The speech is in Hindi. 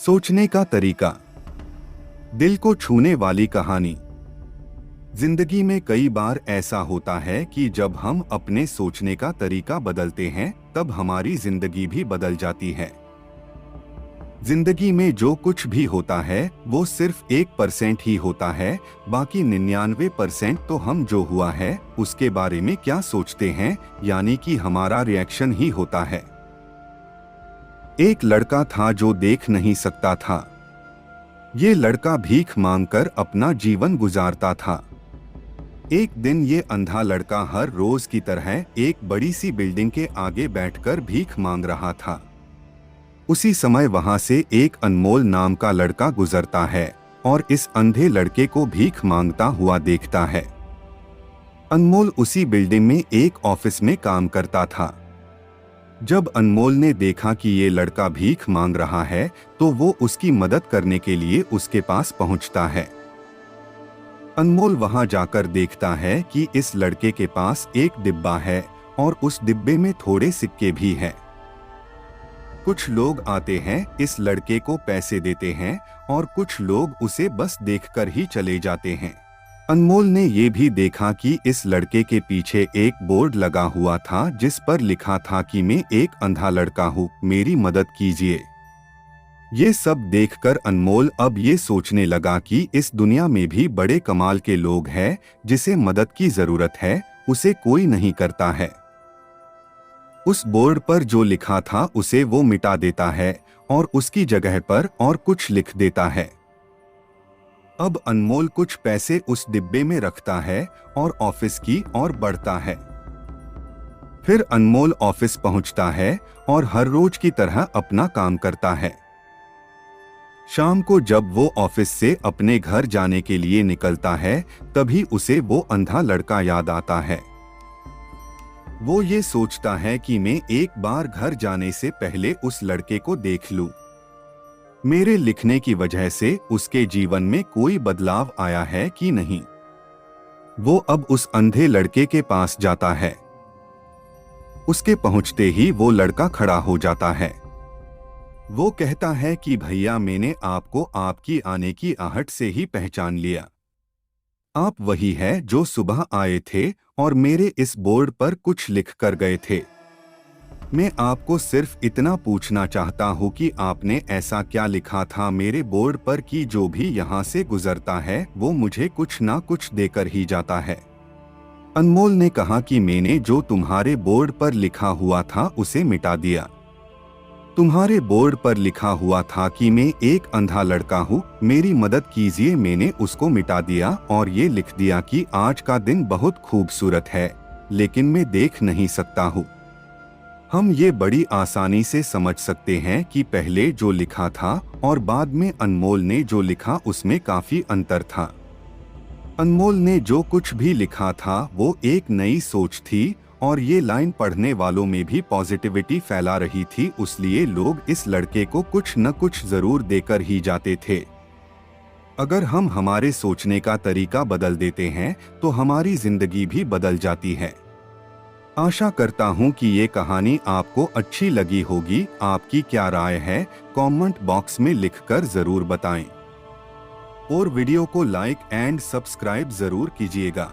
सोचने का तरीका। दिल को छूने वाली कहानी। जिंदगी में कई बार ऐसा होता है कि जब हम अपने सोचने का तरीका बदलते हैं तब हमारी जिंदगी भी बदल जाती है। जिंदगी में जो कुछ भी होता है वो सिर्फ 1% ही होता है, बाकी 99% तो हम जो हुआ है उसके बारे में क्या सोचते हैं, यानी कि हमारा रिएक्शन ही होता है। एक लड़का था जो देख नहीं सकता था। ये लड़का भीख मांगकर अपना जीवन गुजारता था। एक दिन ये अंधा लड़का हर रोज की तरह एक बड़ी सी बिल्डिंग के आगे बैठकर भीख मांग रहा था। उसी समय वहां से एक अनमोल नाम का लड़का गुजरता है और इस अंधे लड़के को भीख मांगता हुआ देखता है। अनमोल उसी बिल्डिंग में एक ऑफिस में काम करता था। जब अनमोल ने देखा कि ये लड़का भीख मांग रहा है तो वो उसकी मदद करने के लिए उसके पास पहुंचता है। अनमोल वहां जाकर देखता है कि इस लड़के के पास एक डिब्बा है और उस डिब्बे में थोड़े सिक्के भी हैं। कुछ लोग आते हैं, इस लड़के को पैसे देते हैं और कुछ लोग उसे बस देखकर ही चले जाते हैं। अनमोल ने ये भी देखा कि इस लड़के के पीछे एक बोर्ड लगा हुआ था जिस पर लिखा था कि मैं एक अंधा लड़का हूँ, मेरी मदद कीजिए। ये सब देखकर अनमोल अब ये सोचने लगा कि इस दुनिया में भी बड़े कमाल के लोग हैं, जिसे मदद की जरूरत है उसे कोई नहीं करता है। उस बोर्ड पर जो लिखा था उसे वो मिटा देता है और उसकी जगह पर और कुछ लिख देता है। अब अनमोल कुछ पैसे उस डिब्बे में रखता है और ऑफिस की ओर बढ़ता है। फिर अनमोल ऑफिस पहुंचता है और हर रोज की तरह अपना काम करता है। शाम को जब वो ऑफिस से अपने घर जाने के लिए निकलता है तभी उसे वो अंधा लड़का याद आता है। वो ये सोचता है कि मैं एक बार घर जाने से पहले उस लड़के को देख लूं। मेरे लिखने की वजह से उसके जीवन में कोई बदलाव आया है कि नहीं। वो अब उस अंधे लड़के के पास जाता है। उसके पहुंचते ही वो लड़का खड़ा हो जाता है। वो कहता है कि भैया, मैंने आपको आपकी आने की आहट से ही पहचान लिया। आप वही है जो सुबह आए थे और मेरे इस बोर्ड पर कुछ लिख कर गए थे। मैं आपको सिर्फ इतना पूछना चाहता हूँ कि आपने ऐसा क्या लिखा था मेरे बोर्ड पर कि जो भी यहाँ से गुजरता है वो मुझे कुछ ना कुछ देकर ही जाता है। अनमोल ने कहा कि मैंने जो तुम्हारे बोर्ड पर लिखा हुआ था उसे मिटा दिया। तुम्हारे बोर्ड पर लिखा हुआ था कि मैं एक अंधा लड़का हूँ, मेरी मदद कीजिए, मैंने उसको मिटा दिया और ये लिख दिया कि आज का दिन बहुत खूबसूरत है लेकिन मैं देख नहीं सकता हूँ। हम ये बड़ी आसानी से समझ सकते हैं कि पहले जो लिखा था और बाद में अनमोल ने जो लिखा उसमें काफी अंतर था। अनमोल ने जो कुछ भी लिखा था वो एक नई सोच थी और ये लाइन पढ़ने वालों में भी पॉजिटिविटी फैला रही थी, इसलिए लोग इस लड़के को कुछ न कुछ जरूर देकर ही जाते थे। अगर हम हमारे सोचने का तरीका बदल देते हैं तो हमारी जिंदगी भी बदल जाती है। आशा करता हूं कि ये कहानी आपको अच्छी लगी होगी। आपकी क्या राय है कमेंट बॉक्स में लिखकर जरूर बताएं और वीडियो को लाइक एंड सब्सक्राइब जरूर कीजिएगा।